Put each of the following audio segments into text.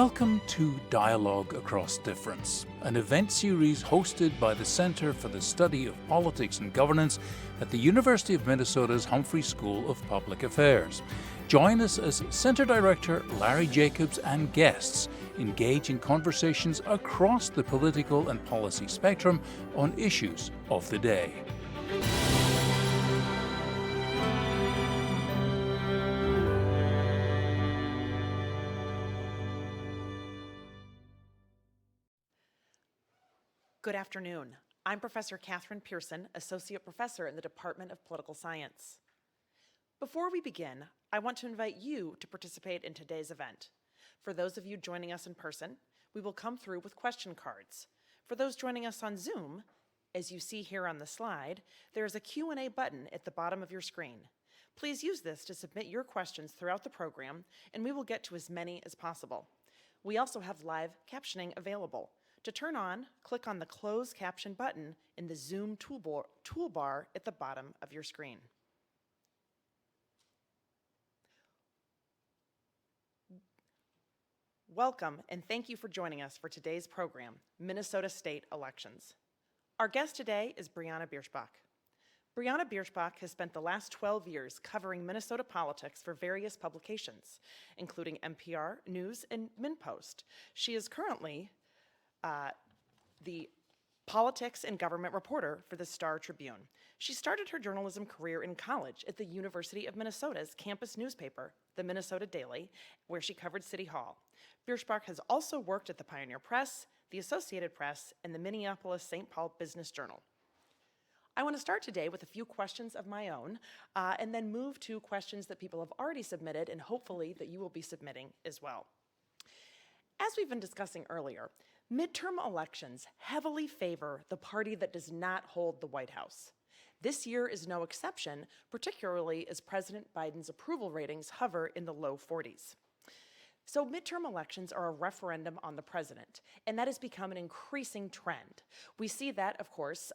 Welcome to Dialogue Across Difference, an event series hosted by the Centre for the Study of Politics and Governance at the University of Minnesota's Humphrey School of Public Affairs. Join us as Centre Director Larry Jacobs and guests engage in conversations across the political and policy spectrum on issues of the day. Good afternoon. I'm Professor Kathryn Pearson, Associate Professor in the Department of Political Science. Before we begin, I want to invite you to participate in today's event. For those of you joining us in person, we will come through with question cards. For those joining us on Zoom, as you see here on the slide, there is a Q&A button at the bottom of your screen. Please use this to submit your questions throughout the program, and we will get to as many as possible. We also have live captioning available. To turn on, click on the Close Caption button in the Zoom toolbar at the bottom of your screen. Welcome, and thank you for joining us for today's program, Minnesota State Elections. Our guest today is Briana Bierschbach. Briana Bierschbach has spent the last 12 years covering Minnesota politics for various publications, including NPR, News, and MinnPost. She is currently the politics and government reporter for the Star Tribune. She started her journalism career in college at the University of Minnesota's campus newspaper, the Minnesota Daily, where she covered City Hall. Bierschbach has also worked at the Pioneer Press, the Associated Press, and the Minneapolis-St. Paul Business Journal. I want to start today with a few questions of my own, and then move to questions that people have already submitted, and hopefully that you will be submitting as well. As we've been discussing earlier, midterm elections heavily favor the party that does not hold the White House. This year is no exception, particularly as President Biden's approval ratings hover in the low 40s. So midterm elections are a referendum on the president, and that has become an increasing trend. We see that, of course,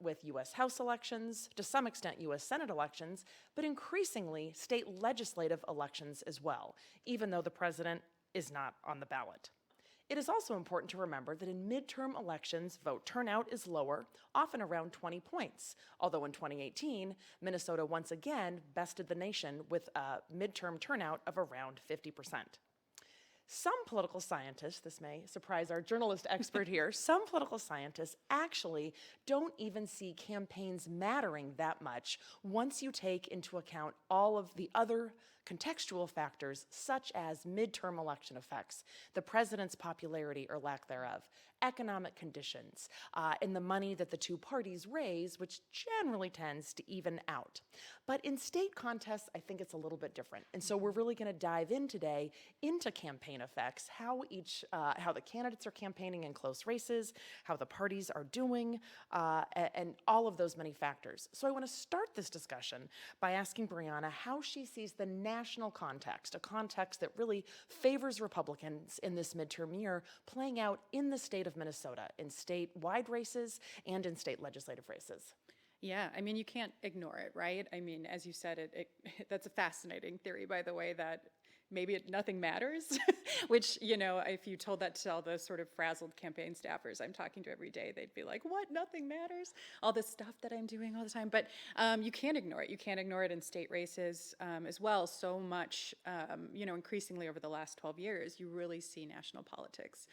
with U.S. House elections, to some extent U.S. Senate elections, but increasingly state legislative elections as well, even though the president is not on the ballot. It is also important to remember that in midterm elections, vote turnout is lower, often around 20 points, although in 2018, Minnesota once again bested the nation with a midterm turnout of around 50%. Some political scientists, this may surprise our journalist expert here, some political scientists actually don't even see campaigns mattering that much once you take into account all of the other contextual factors such as midterm election effects, the president's popularity or lack thereof, economic conditions, and the money that the two parties raise, which generally tends to even out. But in state contests, I think it's a little bit different. And so we're really going to dive in today into campaign effects, how the candidates are campaigning in close races, how the parties are doing, and all of those many factors. So I want to start this discussion by asking Briana how she sees the national context, a context that really favors Republicans in this midterm year, playing out in the state of Minnesota, in statewide races and in state legislative races. Yeah, I mean, you can't ignore it, right? I mean, as you said, that's a fascinating theory, by the way, that maybe nothing matters, which, you know, if you told that to all the sort of frazzled campaign staffers I'm talking to every day, they'd be like, what, nothing matters? All this stuff that I'm doing all the time. But you can't ignore it. You can't ignore it in state races as well. So much, you know, increasingly over the last 12 years, you really see national politics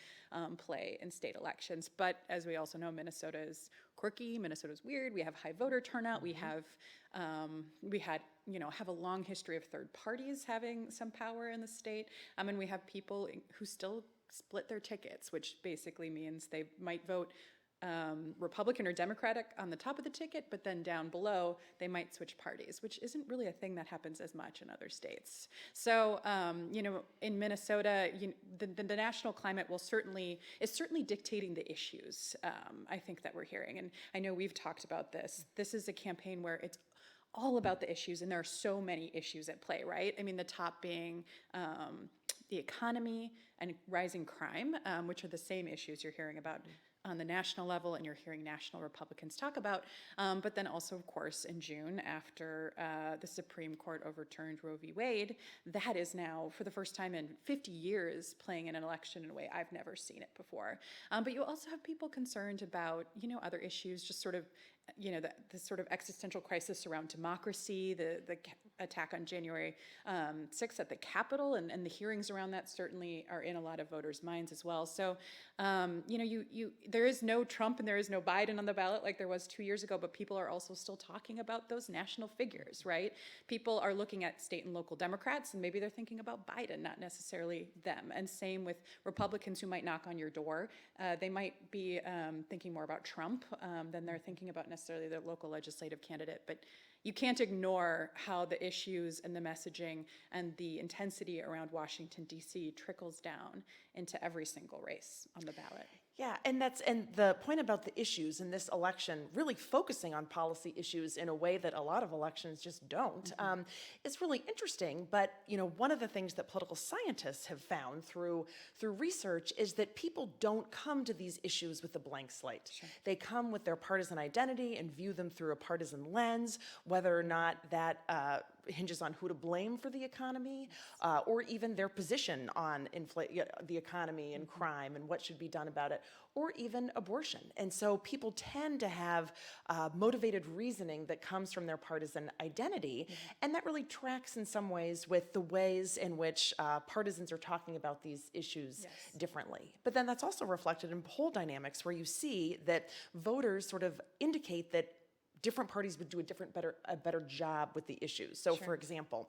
play in state elections. But as we also know, Minnesota is quirky, Minnesota's weird, we have high voter turnout, we have a long history of third parties having some power in the state, and we have people who still split their tickets, which basically means they might vote Republican or Democratic on the top of the ticket, but then down below they might switch parties, which isn't really a thing that happens as much in other states. So, you know, in Minnesota, the national climate is certainly dictating the issues, I think, that we're hearing. And I know we've talked about this. This is a campaign where it's all about the issues, and there are so many issues at play, right? I mean, the top being the economy, and rising crime, which are the same issues you're hearing about on the national level and you're hearing national Republicans talk about. But then also, of course, in June, after the Supreme Court overturned Roe v. Wade, that is now, for the first time in 50 years, playing in an election in a way I've never seen it before. But you also have people concerned about, other issues, just sort of, the sort of existential crisis around democracy, the attack on January 6th at the Capitol, and the hearings around that certainly are in a lot of voters' minds as well. So, there is no Trump and there is no Biden on the ballot like there was 2 years ago, but people are also still talking about those national figures, right? People are looking at state and local Democrats, and maybe they're thinking about Biden, not necessarily them. And same with Republicans who might knock on your door. They might be thinking more about Trump than they're thinking about necessarily their local legislative candidate. But you can't ignore how the issues and the messaging and the intensity around Washington, D.C. trickles down into every single race on the ballot. Yeah, and the point about the issues in this election, really focusing on policy issues in a way that a lot of elections just don't, is really interesting. But one of the things that political scientists have found through research is that people don't come to these issues with a blank slate. Sure. They come with their partisan identity and view them through a partisan lens, whether or not that hinges on who to blame for the economy, or even their position on the economy and crime and what should be done about it, or even abortion. And so people tend to have motivated reasoning that comes from their partisan identity, and that really tracks in some ways with the ways in which partisans are talking about these issues differently. But then that's also reflected in poll dynamics, where you see that voters sort of indicate that different parties would do a better job with the issues. So, for example,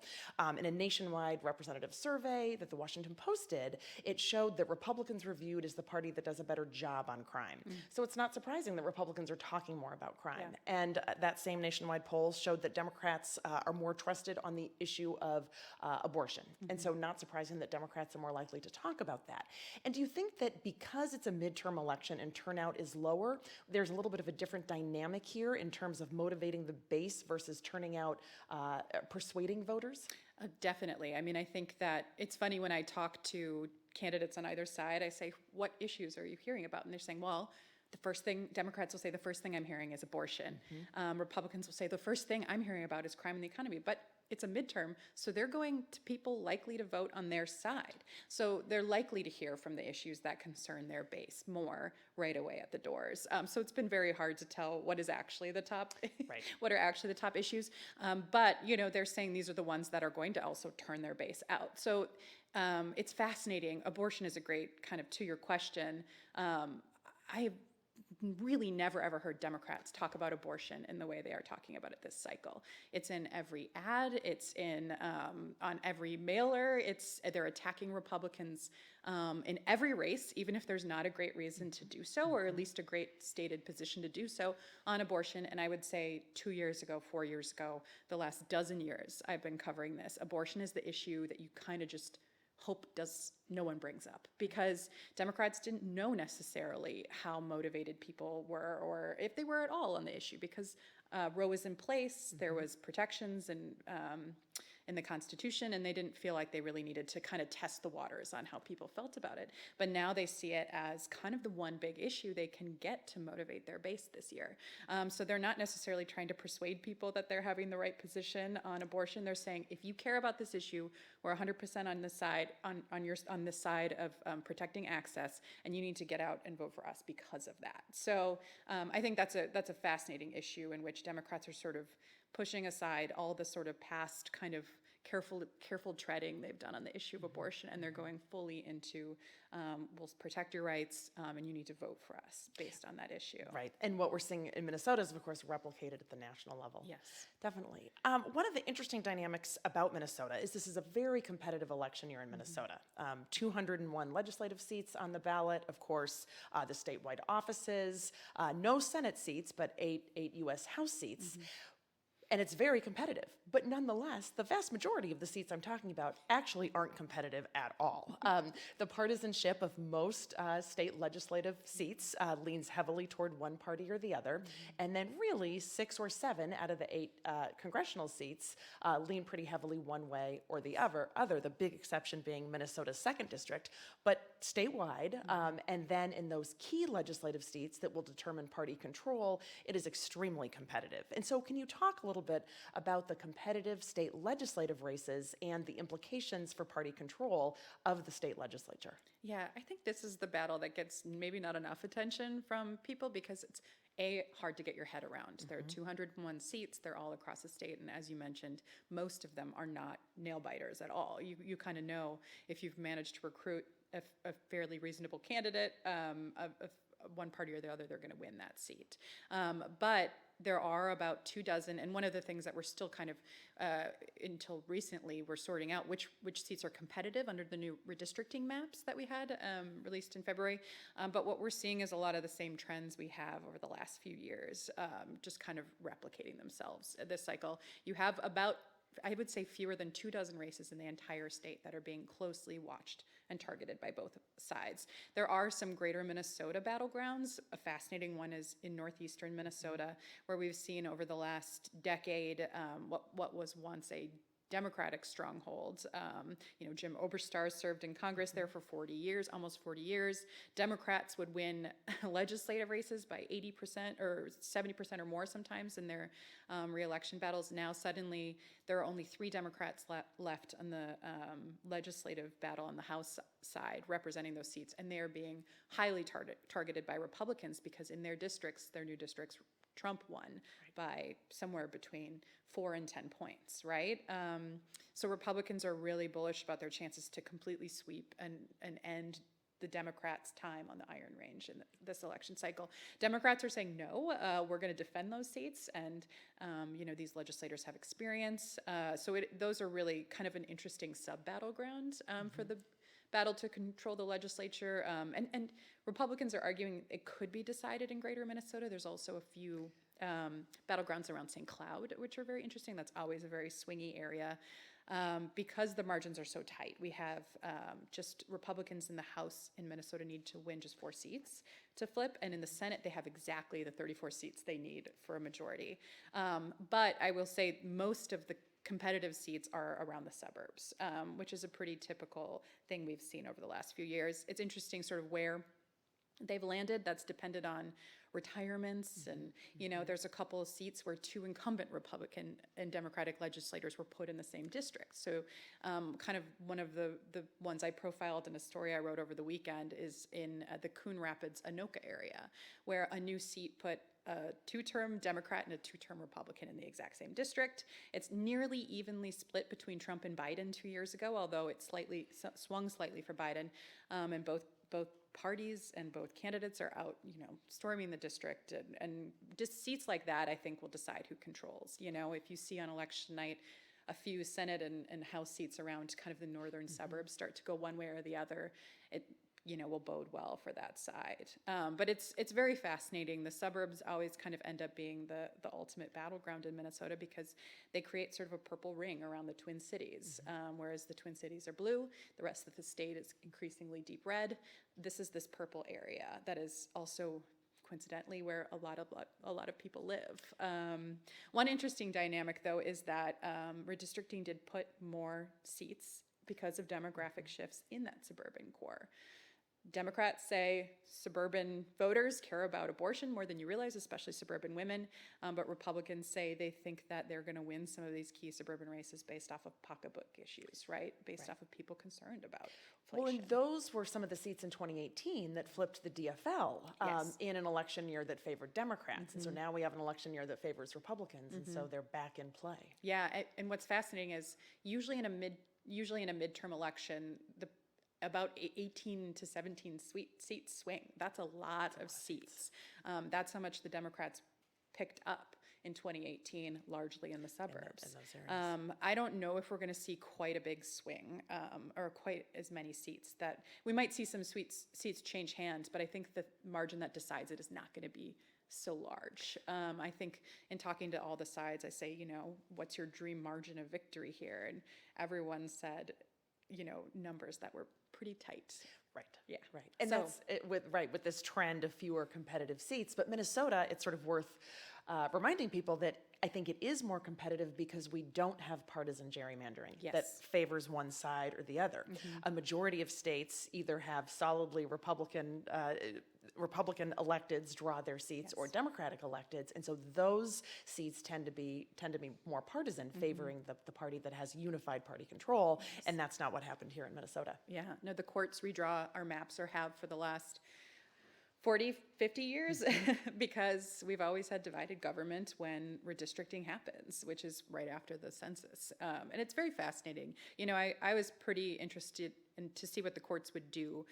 in a nationwide representative survey that the Washington Post did, it showed that Republicans were viewed as the party that does a better job on crime. So it's not surprising that Republicans are talking more about crime. And that same nationwide poll showed that Democrats are more trusted on the issue of abortion. And so not surprising that Democrats are more likely to talk about that. And do you think that because it's a midterm election and turnout is lower, there's a little bit of a different dynamic here in terms of motivating the base versus turning out, persuading voters? Definitely. I mean, I think that it's funny when I talk to candidates on either side, I say, what issues are you hearing about? And they're saying, well, the first thing, Democrats will say, the first thing I'm hearing is abortion. Republicans will say, the first thing I'm hearing about is crime in the economy. But it's a midterm, so they're going to people likely to vote on their side. So they're likely to hear from the issues that concern their base more right away at the doors. So it's been very hard to tell what is actually the top, what are actually the top issues. But they're saying these are the ones that are going to also turn their base out. So it's fascinating. Abortion is a great kind of, to your question, I really never ever heard Democrats talk about abortion in the way they are talking about it this cycle. It's in every ad, it's in on every mailer, they're attacking Republicans in every race, even if there's not a great reason to do so, or at least a great stated position to do so on abortion. And I would say 2 years ago, 4 years ago, the last dozen years I've been covering this, abortion is the issue that you kind of just hope no one brings up, because Democrats didn't know necessarily how motivated people were, or if they were at all on the issue, because Roe was in place, there was protections and in the Constitution, and they didn't feel like they really needed to kind of test the waters on how people felt about it. But now they see it as kind of the one big issue they can get to motivate their base this year. So they're not necessarily trying to persuade people that they're having the right position on abortion. They're saying, if you care about this issue, we're 100% on this side, on this side of protecting access, and you need to get out and vote for us because of that. So I think that's a fascinating issue in which Democrats are sort of pushing aside all the sort of past kind of careful treading they've done on the issue of abortion, and they're going fully into we'll protect your rights, and you need to vote for us based on that issue. Right, and what we're seeing in Minnesota is, of course, replicated at the national level. Yes. Definitely. One of the interesting dynamics about Minnesota is this is a very competitive election year in Minnesota. 201 legislative seats on the ballot, of course, the statewide offices, no Senate seats, but eight U.S. House seats. And it's very competitive. But nonetheless, the vast majority of the seats I'm talking about actually aren't competitive at all. The partisanship of most state legislative seats leans heavily toward one party or the other. And then really 6 or 7 out of the 8 congressional seats lean pretty heavily one way or the other, the big exception being Minnesota's 2nd district. But statewide, and then in those key legislative seats that will determine party control, it is extremely competitive. And so can you talk a little bit about the competitive state legislative races and the implications for party control of the state legislature? Yeah, I think this is the battle that gets maybe not enough attention from people because it's hard to get your head around. There are 201 seats, they're all across the state, and as you mentioned, most of them are not nail biters at all. You kind of know if you've managed to recruit a fairly reasonable candidate of one party or the other, they're going to win that seat. But there are about 24, and one of the things that we're still kind of, until recently, we're sorting out which seats are competitive under the new redistricting maps that we had released in February. But what we're seeing is a lot of the same trends we have over the last few years, just kind of replicating themselves this cycle. You have about, I would say, fewer than 24 races in the entire state that are being closely watched and targeted by both sides. There are some greater Minnesota battlegrounds. A fascinating one is in northeastern Minnesota, where we've seen over the last decade what was once a Democratic stronghold. Jim Oberstar served in Congress there for 40 years, almost 40 years. Democrats would win legislative races by 80% or 70% or more sometimes in their re-election battles. Now suddenly there are only 3 Democrats left on the legislative battle on the House side representing those seats, and they are being highly targeted by Republicans because in their new districts, Trump won by somewhere between 4 and 10 points, right? So Republicans are really bullish about their chances to completely sweep and end the Democrats' time on the Iron Range in this election cycle. Democrats are saying, no, we're going to defend those seats, and these legislators have experience. So those are really kind of an interesting sub-battleground for the battle to control the legislature. And Republicans are arguing it could be decided in greater Minnesota. There's also a few battlegrounds around St. Cloud, which are very interesting. That's always a very swingy area. Because the margins are so tight, we have just Republicans in the House in Minnesota need to win just 4 seats to flip, and in the Senate they have exactly the 34 seats they need for a majority. But I will say most of the competitive seats are around the suburbs, which is a pretty typical thing we've seen over the last few years. It's interesting sort of where they've landed. That's depended on retirements, and there's a couple of seats where 2 incumbent Republican and Democratic legislators were put in the same district. So kind of one of the ones I profiled in a story I wrote over the weekend is in the Coon Rapids, Anoka area, where a new seat put a 2-term Democrat and a 2-term Republican in the exact same district. It's nearly evenly split between Trump and Biden 2 years ago, although it swung slightly for Biden, and both parties and both candidates are out, storming the district, and just seats like that, I think, will decide who controls. If you see on election night a few Senate and House seats around kind of the northern suburbs start to go one way or the other, it will bode well for that side. But it's very fascinating. The suburbs always kind of end up being the ultimate battleground in Minnesota because they create sort of a purple ring around the Twin Cities. Whereas the Twin Cities are blue, the rest of the state is increasingly deep red. This is this purple area that is also coincidentally where a lot of people live. One interesting dynamic, though, is that redistricting did put more seats because of demographic shifts in that suburban core. Democrats say suburban voters care about abortion more than you realize, especially suburban women, but Republicans say they think that they're going to win some of these key suburban races based off of pocketbook issues, right? Based off of people concerned about inflation. Well, and those were some of the seats in 2018 that flipped the DFL in an election year that favored Democrats. And so now we have an election year that favors Republicans, and so they're back in play. Yeah, and what's fascinating is usually in a midterm election, about 18 to 17 seats swing. That's a lot of seats. That's how much the Democrats picked up in 2018, largely in the suburbs. In those areas. I don't know if we're going to see quite a big swing or quite as many seats. That we might see some seats change hands, but I think the margin that decides it is not going to be so large. I think in talking to all the sides, I say, what's your dream margin of victory here? And everyone said, numbers that were pretty tight. Right. Yeah. Right. And So- that's it with this trend of fewer competitive seats. But Minnesota, it's sort of worth reminding people that I think it is more competitive because we don't have partisan gerrymandering that Yes. favors one side or the other. A majority of states either have solidly Republican electeds draw their seats or Democratic electeds, and so those seats tend to be more partisan, favoring the party that has unified party control, and that's not what happened here in Minnesota. Yeah, no, the courts redraw our maps, or have for the last 40, 50 years, because we've always had divided government when redistricting happens, which is right after the census. And it's very fascinating. I was pretty interested to see what the courts would do.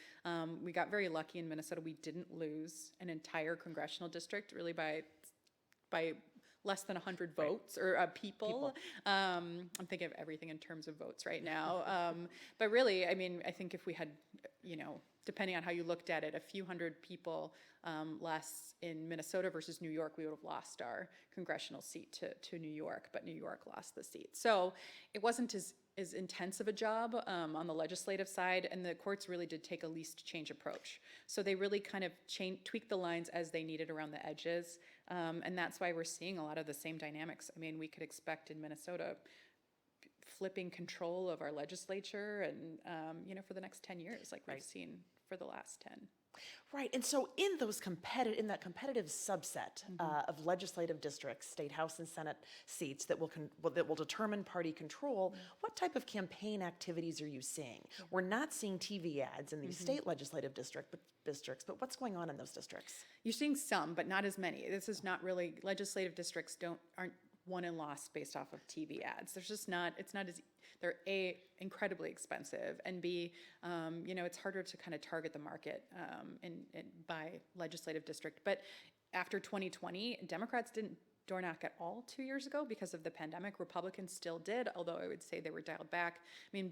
We got very lucky in Minnesota. We didn't lose an entire congressional district, really by less than 100 votes or people. I'm thinking of everything in terms of votes right now. But really, I think if we had, depending on how you looked at it, a few hundred people less in Minnesota versus New York, we would have lost our congressional seat to New York, but New York lost the seat. So it wasn't as intense of a job on the legislative side, and the courts really did take a least change approach. So they really kind of tweaked the lines as they needed around the edges, and that's why we're seeing a lot of the same dynamics. We could expect in Minnesota flipping control of our legislature and, for the next 10 years, like we've seen for the last 10. Right, and so in that competitive subset of legislative districts, state house and senate seats that will determine party control, what type of campaign activities are you seeing? We're not seeing TV ads in these state legislative districts, but what's going on in those districts? You're seeing some, but not as many. This is not really, legislative districts aren't won and lost based off of TV ads. There's just not, it's not as, they're A, incredibly expensive, and B, it's harder to kind of target the market by legislative district. But after 2020, Democrats didn't door knock at all 2 years ago because of the pandemic. Republicans still did, although I would say they were dialed back.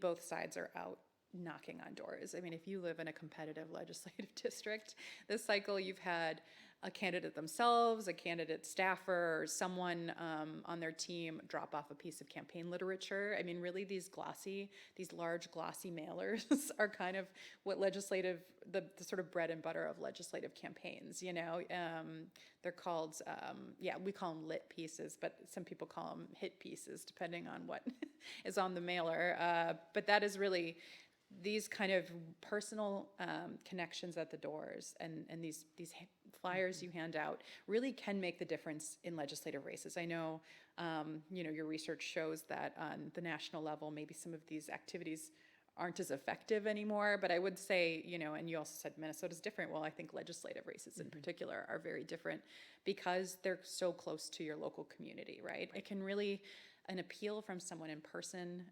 Both sides are out knocking on doors. If you live in a competitive legislative district, this cycle you've had a candidate themselves, a candidate staffer, or someone on their team drop off a piece of campaign literature. Really these large glossy mailers are kind of what the sort of bread and butter of legislative campaigns, They're called, we call them lit pieces, but some people call them hit pieces, depending on what is on the mailer. But that is really these kind of personal connections at the doors and these flyers you hand out really can make the difference in legislative races. I know, your research shows that on the national level, maybe some of these activities aren't as effective anymore, but I would say, and you also said Minnesota's different. Well, I think legislative races in particular are very different because they're so close to your local community, right? It can really, an appeal from someone in person,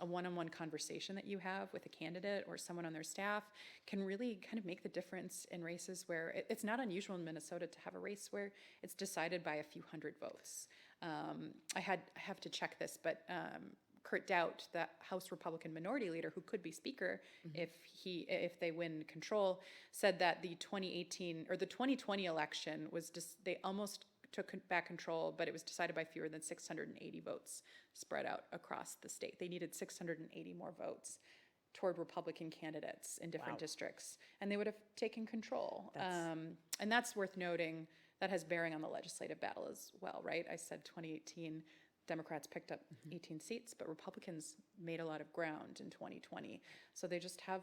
a one-on-one conversation that you have with a candidate or someone on their staff can really kind of make the difference in races where it's not unusual in Minnesota to have a race where it's decided by a few hundred votes. I have to check this, but Kurt Doubt, the House Republican Minority Leader, who could be Speaker if they win control, said that the 2020 election was they almost took back control, but it was decided by fewer than 680 votes spread out across the state. They needed 680 more votes toward Republican candidates in different districts, and they would have taken control. And that's worth noting. That has bearing on the legislative battle as well, right? I said 2018, Democrats picked up 18 seats, but Republicans made a lot of ground in 2020. So they just have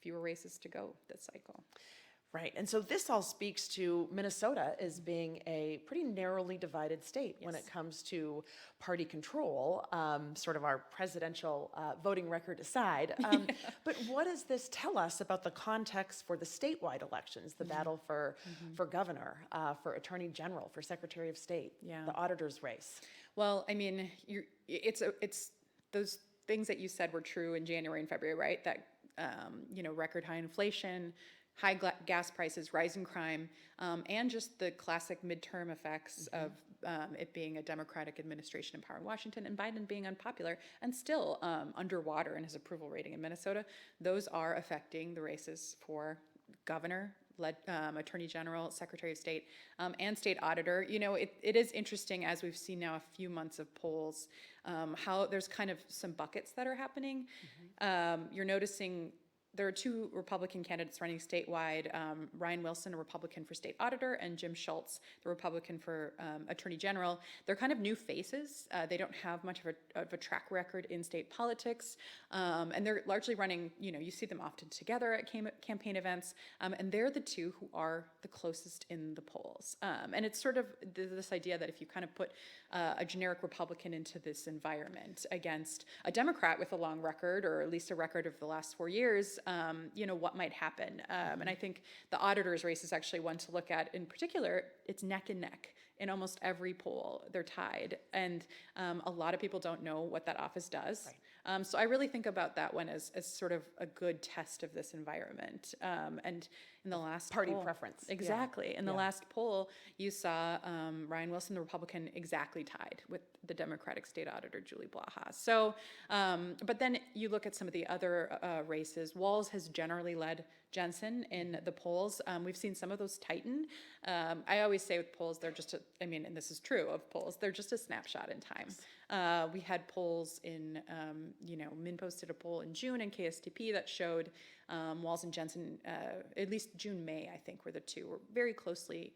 fewer races to go this cycle. Right, and so this all speaks to Minnesota as being a pretty narrowly divided state when it comes to party control, sort of our presidential voting record aside. But what does this tell us about the context for the statewide elections, the battle for governor, for attorney general, for secretary of state, the auditor's race? Well, it's those things that you said were true in January and February, right? That, record high inflation, high gas prices, rising crime, and just the classic midterm effects of it being a Democratic administration in power in Washington and Biden being unpopular and still underwater in his approval rating in Minnesota, those are affecting the races for governor, Attorney General, Secretary of State, and State Auditor. It is interesting, as we've seen now a few months of polls, how there's kind of some buckets that are happening. You're noticing there are two Republican candidates running statewide, Ryan Wilson, a Republican for State Auditor, and Jim Schultz, the Republican for Attorney General. They're kind of new faces. They don't have much of a track record in state politics, and they're largely running, you see them often together at campaign events, and they're the two who are the closest in the polls. And it's sort of this idea that if you kind of put a generic Republican into this environment against a Democrat with a long record, or at least a record of the last 4 years, what might happen. And I think the auditor's race is actually one to look at. In particular, it's neck and neck. In almost every poll, they're tied. And a lot of people don't know what that office does. Right. So I really think about that one as sort of a good test of this environment. And in the last party poll, preference. Exactly. Yeah. In the last poll, you saw Ryan Wilson, the Republican, exactly tied with the Democratic State Auditor, Julie Blaha. So, but then you look at some of the other races. Walz has generally led Jensen in the polls. We've seen some of those tighten. I always say with polls, they're just and this is true of polls, they're just a snapshot in time. We had polls in, Min posted a poll in June in KSTP that showed Walz and Jensen, at least June, May, I think, were the two, were very closely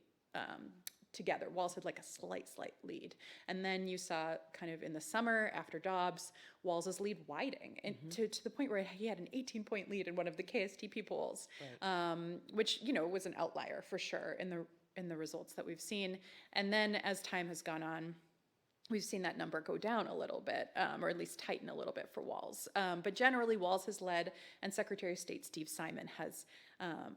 together. Walz had like a slight lead. And then you saw kind of in the summer after Dobbs, Walz's lead widening and to the point where he had an 18-point lead in one of the KSTP polls, right. Which, was an outlier for sure in the results that we've seen. And then as time has gone on, we've seen that number go down a little bit, or at least tighten a little bit for Walz. But generally, Walz has led, and Secretary of State Steve Simon has,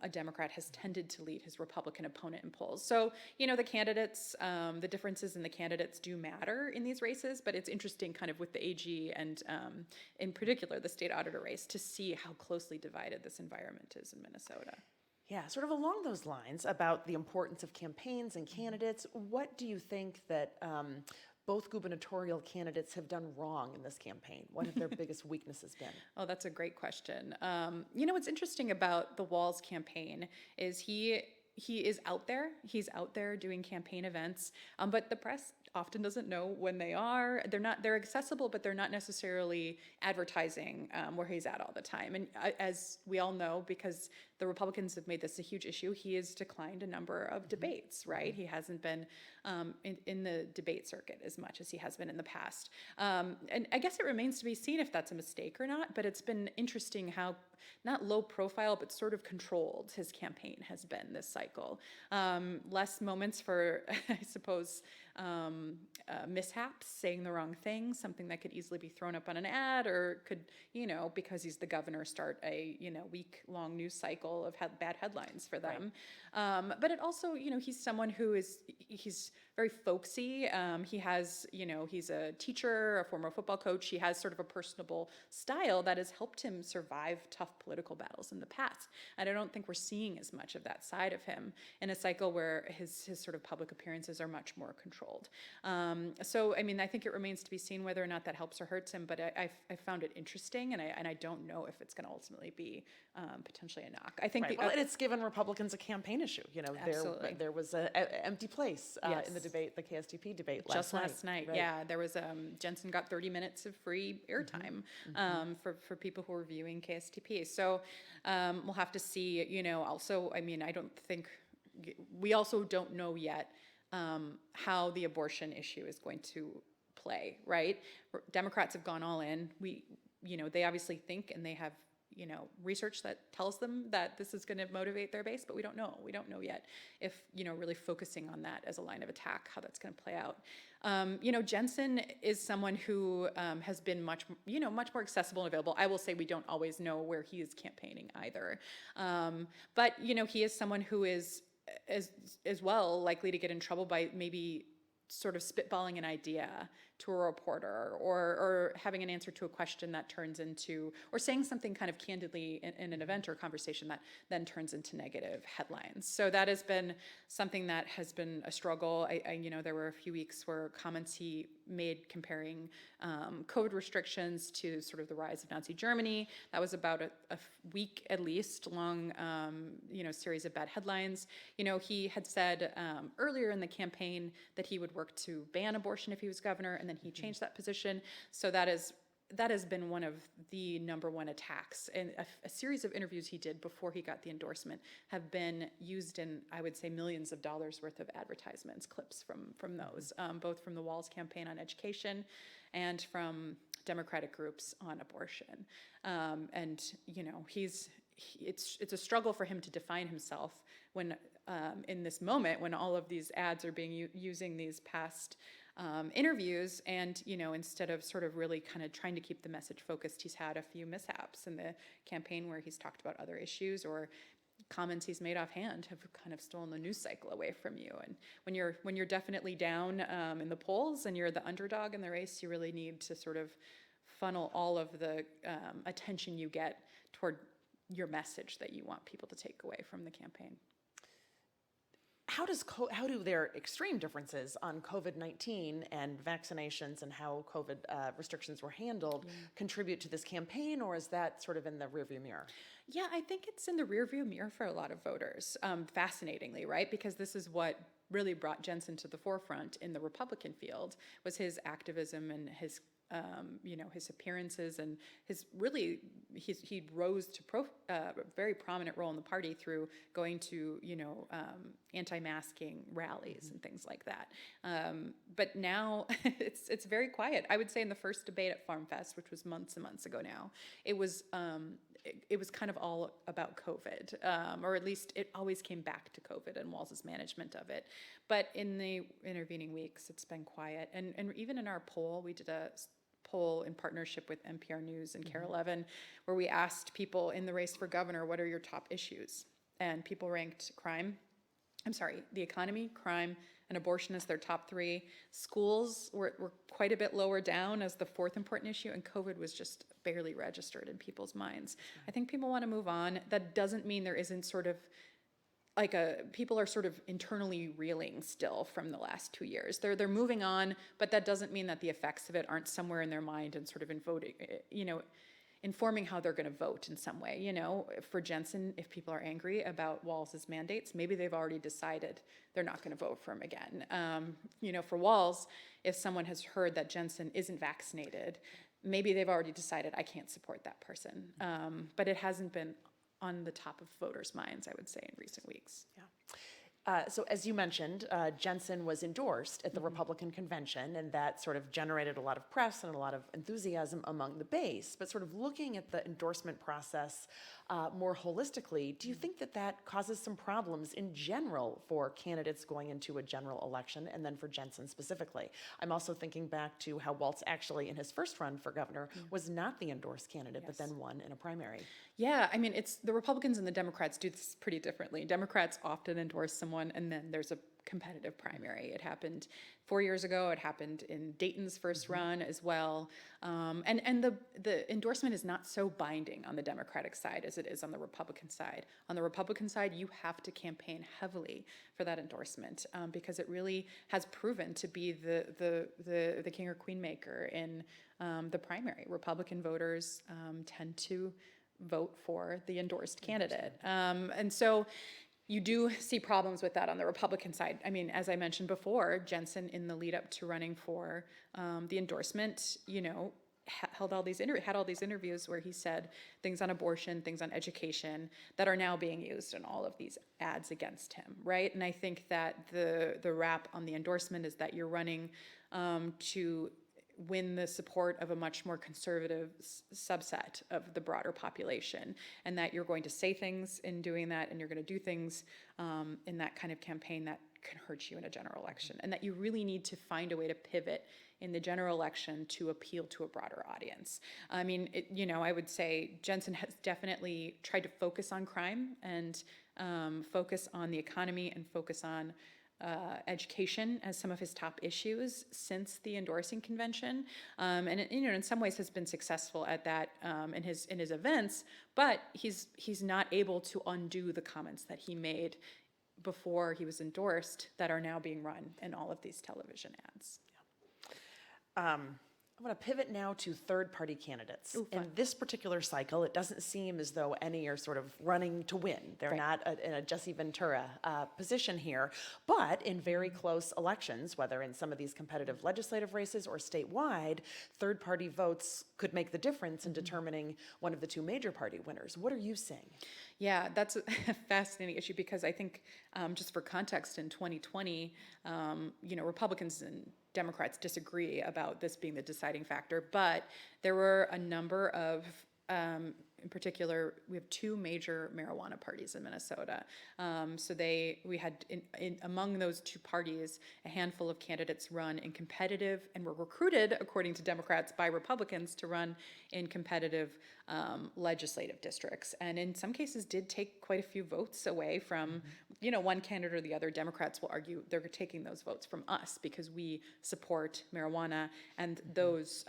a Democrat, has tended to lead his Republican opponent in polls. So, the candidates, the differences in the candidates do matter in these races, but it's interesting kind of with the AG and in particular the state auditor race to see how closely divided this environment is in Minnesota. Yeah, sort of along those lines about the importance of campaigns and candidates, what do you think that both gubernatorial candidates have done wrong in this campaign? What have their biggest weaknesses been? Oh, that's a great question. What's interesting about the Walz campaign is he is out there. He's out there doing campaign events, but the press often doesn't know when they are. They're accessible, but they're not necessarily advertising where he's at all the time. And as we all know, because the Republicans have made this a huge issue, he has declined a number of debates, right? He hasn't been in the debate circuit as much as he has been in the past. And I guess it remains to be seen if that's a mistake or not, but it's been interesting how, not low profile, but sort of controlled his campaign has been this cycle. Less moments for, I suppose, mishaps, saying the wrong thing, something that could easily be thrown up on an ad, or could, because he's the governor, start a, week-long news cycle of bad headlines for them. Right. But it also, he's someone who he's very folksy. He has, he's a teacher, a former football coach. He has sort of a personable style that has helped him survive tough political battles in the past. And I don't think we're seeing as much of that side of him in a cycle where his sort of public appearances are much more controlled. So, I think it remains to be seen whether or not that helps or hurts him, but I found it interesting, and I don't know if it's going to ultimately be potentially a knock. I think right. And it's given Republicans a campaign issue. There was an empty place yes. in the debate, the KSTP debate last night. Right. Yeah, there was Jensen got 30 minutes of free airtime for people who were viewing KSTP. So we'll have to see. Also, I don't think we also don't know yet how the abortion issue is going to play. Right? Democrats have gone all in. They obviously think, and they have research that tells them that this is going to motivate their base, but we don't know. We don't know yet if, really focusing on that as a line of attack, how that's going to play out. Jensen is someone who has been much more accessible and available. I will say we don't always know where he is campaigning either. But, he is someone who is as well likely to get in trouble by maybe sort of spitballing an idea to a reporter, or having an answer to a question that turns into, or saying something kind of candidly in an event or conversation that then turns into negative headlines. So that has been something that has been a struggle. There were a few weeks where comments he made comparing COVID restrictions to sort of the rise of Nazi Germany. That was about a week at least long, series of bad headlines. He had said earlier in the campaign that he would work to ban abortion if he was governor, and then he changed that position. So that has been one of the number one attacks. And a series of interviews he did before he got the endorsement have been used in, I would say, millions of dollars worth of advertisements, clips from those, both from the Walz campaign on education and from Democratic groups on abortion. It's a struggle for him to define himself when in this moment when all of these ads are being using these past interviews, and instead of sort of really kind of trying to keep the message focused, he's had a few mishaps in the campaign where he's talked about other issues, or comments he's made offhand have kind of stolen the news cycle away from you. And when you're definitely down in the polls and you're the underdog in the race, you really need to sort of funnel all of the attention you get toward your message that you want people to take away from the campaign. How do their extreme differences on COVID-19 and vaccinations and how COVID restrictions were handled contribute to this campaign, or is that sort of in the rearview mirror? Yeah, I think it's in the rearview mirror for a lot of voters, fascinatingly, right? Because this is what really brought Jensen to the forefront in the Republican field, was his activism and his his appearances, and he rose to a very prominent role in the party through going to anti-masking rallies and things like that. But now it's very quiet. I would say in the first debate at Farm Fest, which was months and months ago now, it was kind of all about COVID, or at least it always came back to COVID and Walz's management of it. But in the intervening weeks, it's been quiet. And even in our poll, we did a poll in partnership with NPR News and KARE 11, where we asked people in the race for governor, what are your top issues? And people ranked the economy, crime, and abortion as their top three. Schools were quite a bit lower down as the fourth important issue, and COVID was just barely registered in people's minds. I think people want to move on. That doesn't mean there isn't sort of people are sort of internally reeling still from the last 2 years. They're moving on, but that doesn't mean that the effects of it aren't somewhere in their mind and sort of informing how they're going to vote in some way. For Jensen, if people are angry about Walz's mandates, maybe they've already decided they're not going to vote for him again. For Walz, if someone has heard that Jensen isn't vaccinated, maybe they've already decided I can't support that person. But it hasn't been on the top of voters' minds, I would say, in recent weeks. Yeah. So as you mentioned, Jensen was endorsed at the Republican convention, and that sort of generated a lot of press and a lot of enthusiasm among the base. But sort of looking at the endorsement process more holistically, do you think that causes some problems in general for candidates going into a general election, and then for Jensen specifically? I'm also thinking back to how Walz actually, in his first run for governor, was not the endorsed candidate, but then won in a primary. Yeah, I mean, it's the Republicans and the Democrats do this pretty differently. Democrats often endorse someone, and then there's a competitive primary. It happened 4 years ago. It happened in Dayton's first run as well. And the endorsement is not so binding on the Democratic side as it is on the Republican side. On the Republican side, you have to campaign heavily for that endorsement because it really has proven to be the king or queen maker in the primary. Republican voters tend to vote for the endorsed candidate. And so you do see problems with that on the Republican side. I mean, as I mentioned before, Jensen, in the lead up to running for the endorsement, had all these interviews where he said things on abortion, things on education that are now being used in all of these ads against him, right? And I think that the rap on the endorsement is that you're running to win the support of a much more conservative subset of the broader population, and that you're going to say things in doing that, and you're going to do things in that kind of campaign that can hurt you in a general election, and that you really need to find a way to pivot in the general election to appeal to a broader audience. I mean, I would say Jensen has definitely tried to focus on crime and focus on the economy and focus on education as some of his top issues since the endorsing convention, and in some ways has been successful at that in his events. But he's not able to undo the comments that he made before he was endorsed that are now being run in all of these television ads. I'm going to pivot now to third-party candidates. Ooh, in this particular cycle, it doesn't seem as though any are sort of running to win. They're not in a Jesse Ventura position here, but in very close elections, whether in some of these competitive legislative races or statewide, third-party votes could make the difference in determining one of the two major party winners. What are you seeing? Yeah, that's a fascinating issue because I think, just for context, in 2020, Republicans and Democrats disagree about this being the deciding factor, but there were a number of, in particular, we have two major marijuana parties in Minnesota. We had among those two parties, a handful of candidates run in competitive and were recruited, according to Democrats, by Republicans to run in competitive legislative districts, and in some cases did take quite a few votes away from, one candidate or the other. Democrats will argue they're taking those votes from us because we support marijuana and those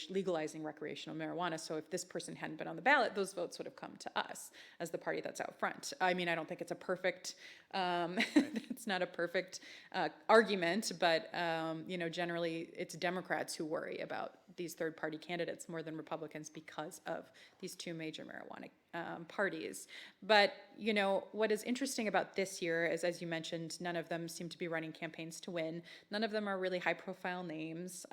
legalizing recreational marijuana. So if this person hadn't been on the ballot, those votes would have come to us as the party that's out front. I mean, I don't think it's a perfect, it's not a perfect argument, but generally it's Democrats who worry about these third-party candidates more than Republicans because of these two major marijuana parties. But, what is interesting about this year is, as you mentioned, none of them seem to be running campaigns to win. None of them are really high-profile names.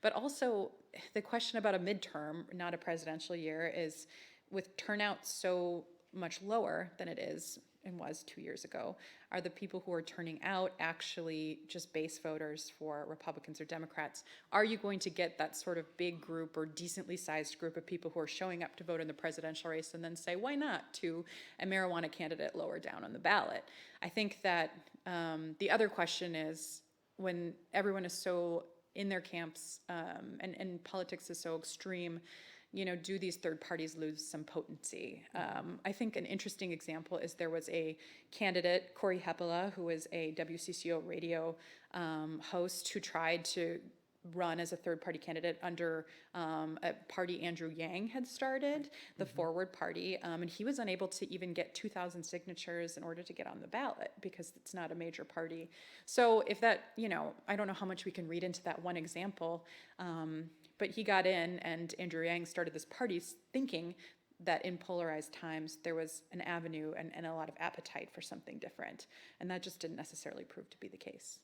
But also, the question about a midterm, not a presidential year, is with turnout so much lower than it is and was 2 years ago, are the people who are turning out actually just base voters for Republicans or Democrats? Are you going to get that sort of big group or decently sized group of people who are showing up to vote in the presidential race and then say, why not, to a marijuana candidate lower down on the ballot? I think that the other question is, when everyone is so in their camps and politics is so extreme, do these third parties lose some potency? I think an interesting example is there was a candidate, Corey Hepela, who was a WCCO radio host who tried to run as a third-party candidate under a party Andrew Yang had started, the Forward Party, and he was unable to even get 2,000 signatures in order to get on the ballot because it's not a major party. So if that, I don't know how much we can read into that one example, but he got in, and Andrew Yang started this party thinking that in polarized times there was an avenue and a lot of appetite for something different, and that just didn't necessarily prove to be the case.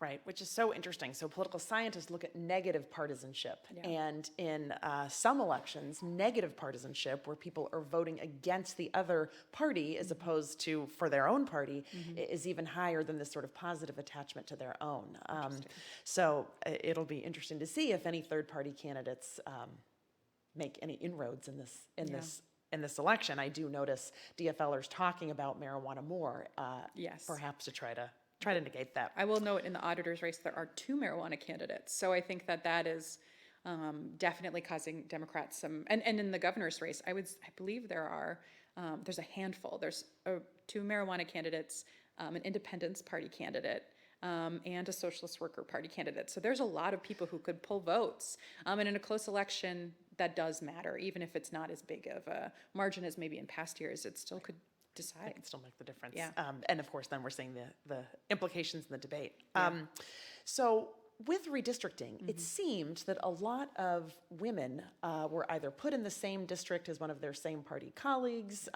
Right, which is so interesting. So political scientists look at negative partisanship, and in some elections, negative partisanship, where people are voting against the other party as opposed to for their own party, is even higher than this sort of positive attachment to their own. So it'll be interesting to see if any third-party candidates make any inroads in this election. I do notice DFLers talking about marijuana more, perhaps to try to negate that. I will note in the auditor's race there are two marijuana candidates, so I think that is definitely causing Democrats some. And in the governor's race, I believe there's a handful. There's two marijuana candidates, an Independence Party candidate, and a Socialist Worker Party candidate. So there's a lot of people who could pull votes, and in a close election, that does matter, even if it's not as big of a margin as maybe in past years. It still could decide. It can still make the difference. Yeah. And of course, then we're seeing the implications in the debate. So with redistricting, it seemed that a lot of women were either put in the same district as one of their same party colleagues,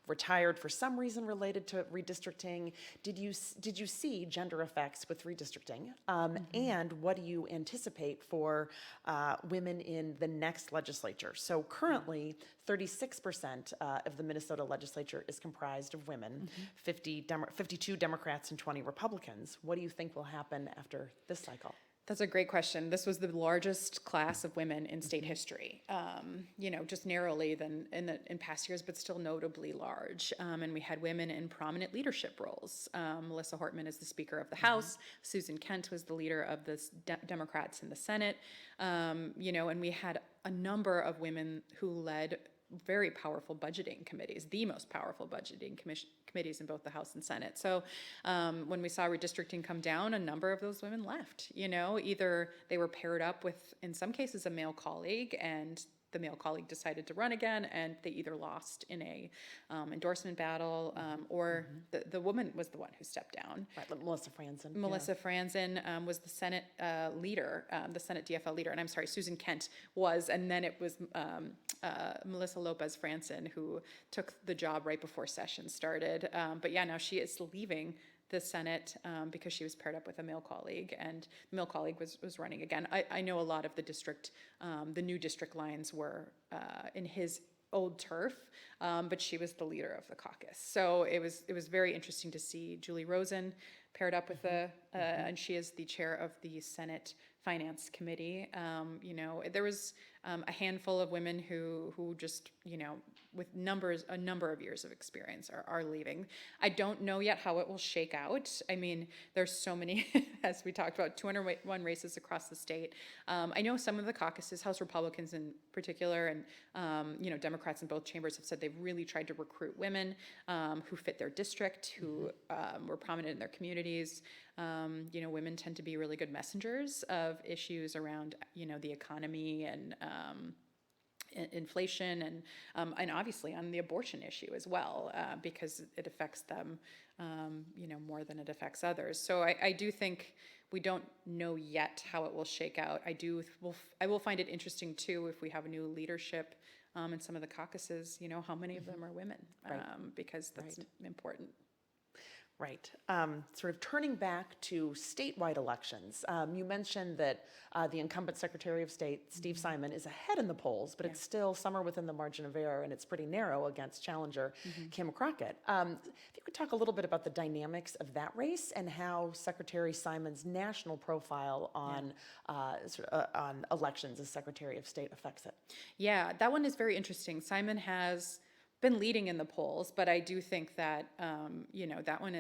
retired for some reason related to redistricting. Did you see gender effects with redistricting? And what do you anticipate for women in the next legislature? So currently, 36% of the Minnesota legislature is comprised of women, 52 Democrats and 20 Republicans. What do you think will happen after this cycle? That's a great question. This was the largest class of women in state history, just narrowly than in past years, but still notably large. And we had women in prominent leadership roles. Melissa Hortman is the Speaker of the House. Susan Kent was the leader of the Democrats in the Senate. And we had a number of women who led very powerful budgeting committees, the most powerful budgeting committees in both the House and Senate. So when we saw redistricting come down, a number of those women left. Either they were paired up with, in some cases, a male colleague, and the male colleague decided to run again, and they either lost in a endorsement battle, or the woman was the one who stepped down. Right, Melissa Franzen. Melissa Franzen was the Senate leader, the Senate DFL leader, and I'm sorry, Susan Kent was, and then it was Melissa Lopez Franzen who took the job right before session started. But yeah, now she is leaving the Senate because she was paired up with a male colleague, and the male colleague was running again. I know a lot of the district, the new district lines were in his old turf, but she was the leader of the caucus. So it was very interesting to see Julie Rosen paired up with and she is the chair of the Senate Finance Committee. There was a handful of women who just, with a number of years of experience are leaving. I don't know yet how it will shake out. I mean, there's so many, as we talked about, 201 races across the state. I know some of the caucuses, House Republicans in particular, and Democrats in both chambers have said they've really tried to recruit women who fit their district, who were prominent in their communities. Women tend to be really good messengers of issues around, the economy and inflation, and obviously on the abortion issue as well, because it affects them, more than it affects others. So I do think we don't know yet how it will shake out. I will find it interesting too if we have a new leadership in some of the caucuses. How many of them are women? Right. Because that's important. Right. Sort of turning back to statewide elections, you mentioned that the incumbent Secretary of State, Steve Simon, is ahead in the polls, but it's still somewhere within the margin of error, and it's pretty narrow against challenger Kim Crockett. If you could talk a little bit about the dynamics of that race and how Secretary Simon's national profile on on elections as Secretary of State affects it. Yeah, that one is very interesting. Simon has been leading in the polls, but I do think that, that one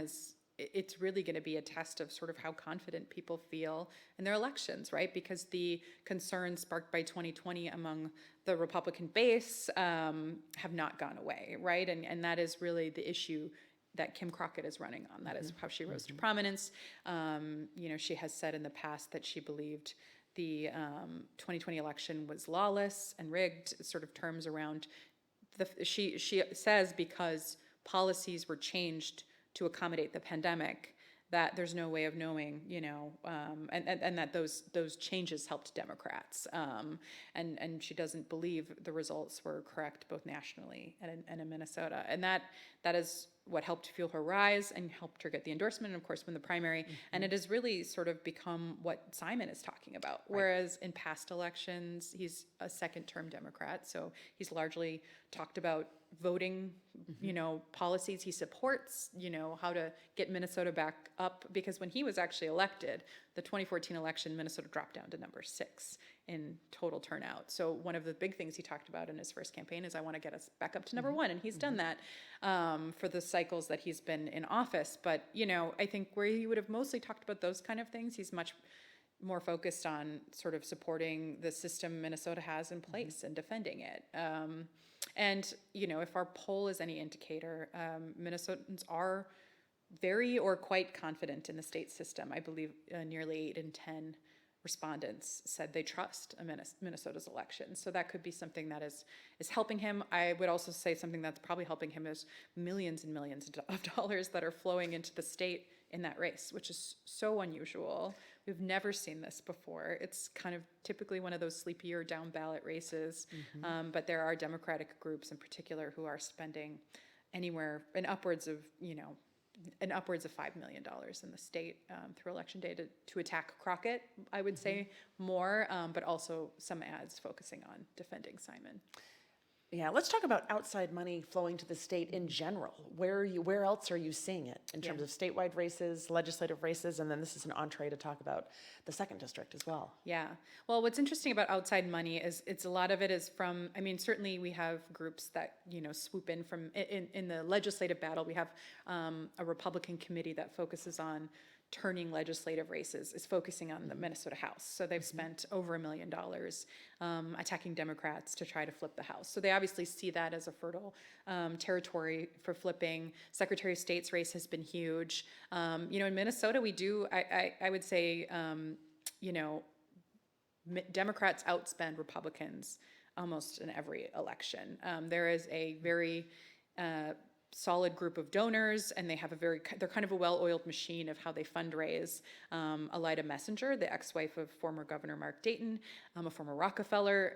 it's really going to be a test of sort of how confident people feel in their elections, right? Because the concerns sparked by 2020 among the Republican base have not gone away, right? And that is really the issue that Kim Crockett is running on. That is how she rose to prominence. She has said in the past that she believed the 2020 election was lawless and rigged, sort of terms around she says because policies were changed to accommodate the pandemic, that there's no way of knowing, and that those changes helped Democrats. And she doesn't believe the results were correct both nationally and in Minnesota. And that is what helped fuel her rise and helped her get the endorsement and, of course, win the primary. And it has really sort of become what Simon is talking about. Whereas in past elections, he's a second-term Democrat, so he's largely talked about voting, policies. He supports, how to get Minnesota back up, because when he was actually elected, the 2014 election, Minnesota dropped down to number 6 in total turnout. So one of the big things he talked about in his first campaign is, I want to get us back up to number 1, and he's done that for the cycles that he's been in office. But, I think where he would have mostly talked about those kind of things, he's much more focused on sort of supporting the system Minnesota has in place and defending it. And, if our poll is any indicator, Minnesotans are very or quite confident in the state system. I believe nearly 8 in 10 respondents said they trust Minnesota's elections. So that could be something that is helping him. I would also say something that's probably helping him is millions and millions of dollars that are flowing into the state in that race, which is so unusual. We've never seen this before. It's kind of typically one of those sleepier down ballot races, but there are Democratic groups in particular who are spending anywhere in upwards of $5 million in the state through Election Day to attack Crockett, I would say more, but also some ads focusing on defending Simon. Yeah, let's talk about outside money flowing to the state in general. Where else are you seeing it in terms of statewide races, legislative races, and then this is an entree to talk about the 2nd district as well. Yeah, well, what's interesting about outside money is a lot of it is from, certainly we have groups that, swoop in from, in the legislative battle, we have a Republican committee that focuses on turning legislative races is focusing on the Minnesota House. So they've spent over $1 million attacking Democrats to try to flip the House. So they obviously see that as a fertile territory for flipping. Secretary of State's race has been huge. In Minnesota, we do, I would say, Democrats outspend Republicans almost in every election. There is a very solid group of donors, and they're kind of a well-oiled machine of how they fundraise. Elida Messenger, the ex-wife of former Governor Mark Dayton, a former Rockefeller,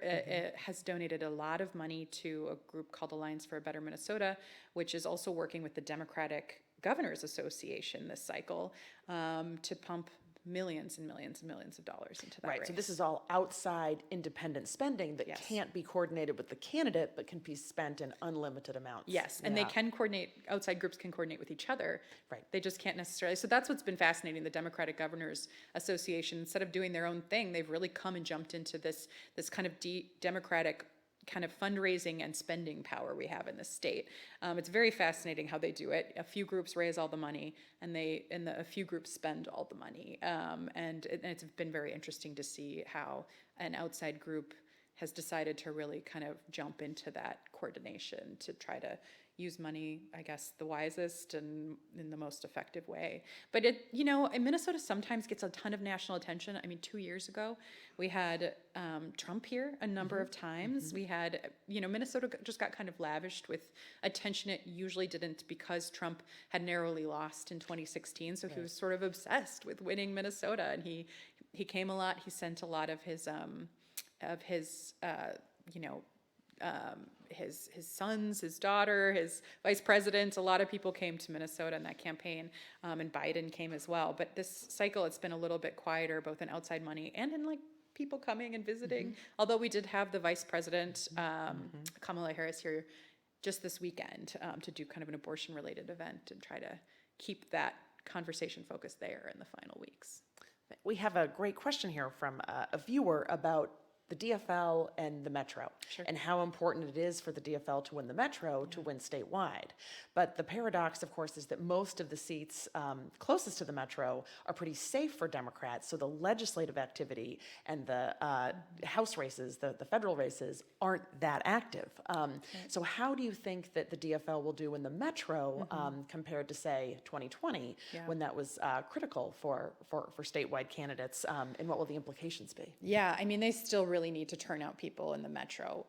has donated a lot of money to a group called Alliance for a Better Minnesota, which is also working with the Democratic Governors Association this cycle to pump millions and millions and millions of dollars into that race. So this is all outside independent spending that can't be coordinated with the candidate, but can be spent in unlimited amounts. Yes, and they can coordinate, outside groups can coordinate with each other. Right. They just can't necessarily, so that's what's been fascinating. The Democratic Governors Association, instead of doing their own thing, they've really come and jumped into this kind of democratic kind of fundraising and spending power we have in the state. It's very fascinating how they do it. A few groups raise all the money, and a few groups spend all the money. And it's been very interesting to see how an outside group has decided to really kind of jump into that coordination to try to use money, I guess, the wisest and in the most effective way. But Minnesota sometimes gets a ton of national attention. I mean, 2 years ago, we had Trump here a number of times. We had, Minnesota just got kind of lavished with attention it usually didn't, because Trump had narrowly lost in 2016. So he was sort of obsessed with winning Minnesota, and he came a lot. He sent a lot of his sons, his daughter, his vice president. A lot of people came to Minnesota in that campaign, and Biden came as well. But this cycle, it's been a little bit quieter, both in outside money and in people coming and visiting. Although we did have the vice president, Kamala Harris, here just this weekend to do kind of an abortion-related event and try to keep that conversation focused there in the final weeks. We have a great question here from a viewer about the DFL and the Metro, and how important it is for the DFL to win the Metro to win statewide. But the paradox, of course, is that most of the seats closest to the Metro are pretty safe for Democrats, so the legislative activity and the House races, the federal races, aren't that active. So how do you think that the DFL will do in the Metro compared to, say, 2020, when that was critical for statewide candidates, and what will the implications be? Yeah, I mean, they still really need to turn out people in the Metro,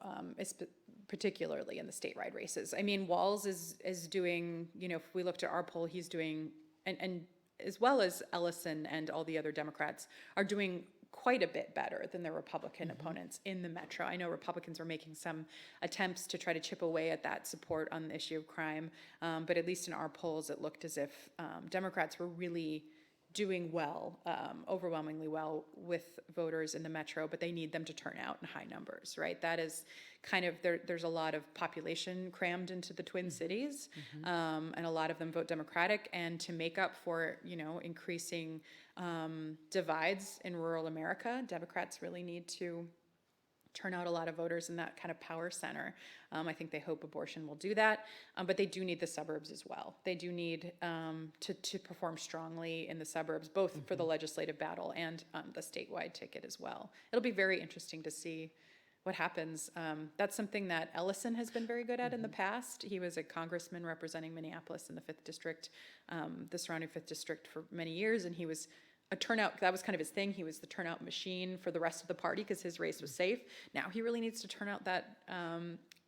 particularly in the statewide races. I mean, Walz is doing, if we looked at our poll, he's doing, and as well as Ellison and all the other Democrats are doing quite a bit better than their Republican opponents in the Metro. I know Republicans are making some attempts to try to chip away at that support on the issue of crime, but at least in our polls, it looked as if Democrats were really doing well, overwhelmingly well with voters in the Metro, but they need them to turn out in high numbers, right? That is kind of, there's a lot of population crammed into the Twin Cities, and a lot of them vote Democratic, and to make up for, increasing divides in rural America, Democrats really need to turn out a lot of voters in that kind of power center. I think they hope abortion will do that, but they do need the suburbs as well. They do need to perform strongly in the suburbs, both for the legislative battle and the statewide ticket as well. It'll be very interesting to see what happens. That's something that Ellison has been very good at in the past. He was a congressman representing Minneapolis in the 5th District, the surrounding 5th District for many years, and he was a turnout, that was kind of his thing. He was the turnout machine for the rest of the party because his race was safe. Now he really needs to turn out that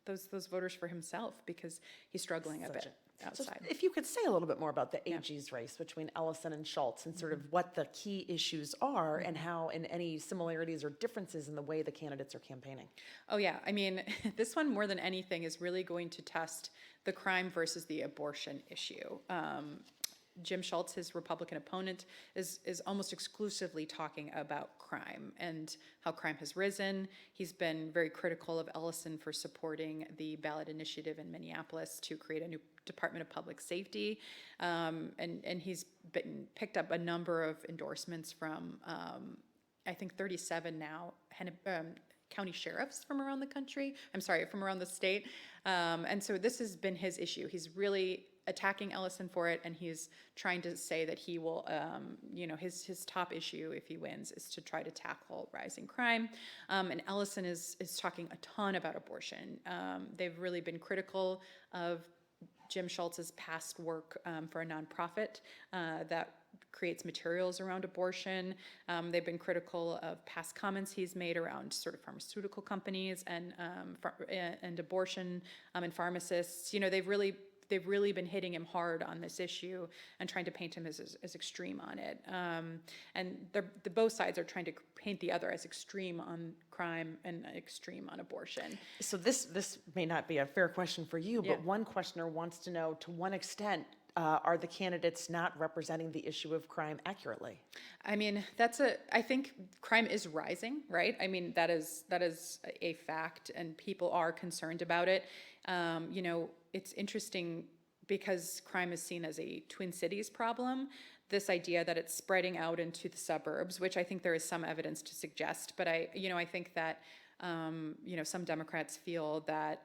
those voters for himself, because he's struggling a bit outside. So if you could say a little bit more about the AG's race between Ellison and Schultz, and sort of what the key issues are, and how, and any similarities or differences in the way the candidates are campaigning. Oh yeah, I mean, this one more than anything is really going to test the crime versus the abortion issue. Jim Schultz, his Republican opponent, is almost exclusively talking about crime and how crime has risen. He's been very critical of Ellison for supporting the ballot initiative in Minneapolis to create a new Department of Public Safety, and he's picked up a number of endorsements from, I think 37 now, county sheriffs from around the country. I'm sorry, from around the state. And so this has been his issue. He's really attacking Ellison for it, and he's trying to say that he will, his top issue if he wins is to try to tackle rising crime. And Ellison is talking a ton about abortion. They've really been critical of Jim Schultz's past work for a nonprofit that creates materials around abortion. They've been critical of past comments he's made around sort of pharmaceutical companies and abortion and pharmacists. They've really been hitting him hard on this issue and trying to paint him as extreme on it. And both sides are trying to paint the other as extreme on crime and extreme on abortion. So this may not be a fair question for you, but one questioner wants to know, to what extent are the candidates not representing the issue of crime accurately? I mean, I think crime is rising, right? I mean, that is a fact, and people are concerned about it. It's interesting because crime is seen as a Twin Cities problem. This idea that it's spreading out into the suburbs, which I think there is some evidence to suggest, but I think that some Democrats feel that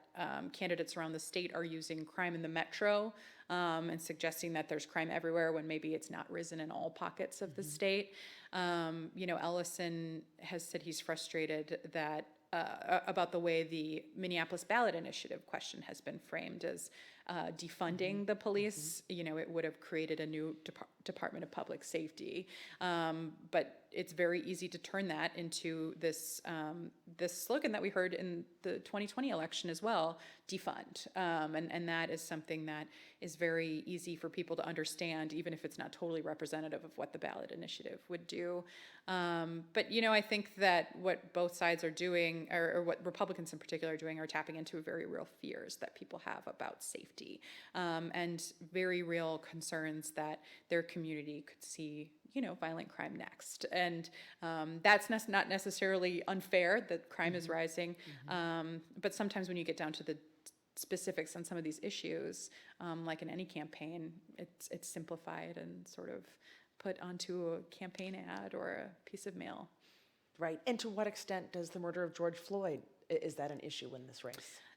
candidates around the state are using crime in the metro and suggesting that there's crime everywhere when maybe it's not risen in all pockets of the state. Ellison has said he's frustrated that about the way the Minneapolis ballot initiative question has been framed as defunding the police. It would have created a new Department of Public Safety, but it's very easy to turn that into this slogan that we heard in the 2020 election as well, defund, and that is something that is very easy for people to understand, even if it's not totally representative of what the ballot initiative would do. But I think that what both sides are doing, or what Republicans in particular are doing, are tapping into very real fears that people have about safety, and very real concerns that their community could see violent crime next. And that's not necessarily unfair that crime is rising, but sometimes when you get down to the specifics on some of these issues, like in any campaign, it's simplified and sort of put onto a campaign ad or a piece of mail. Right. And to what extent does the murder of George Floyd, is that an issue in this race?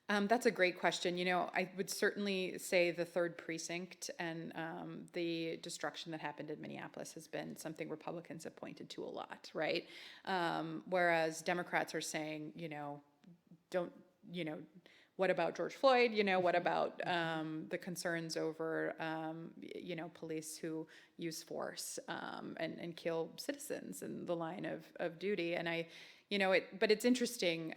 That's a great question. I would certainly say the 3rd precinct and the destruction that happened in Minneapolis has been something Republicans have pointed to a lot, right? Whereas Democrats are saying, what about George Floyd? What about the concerns over, police who use force and kill citizens in the line of duty? And but it's interesting.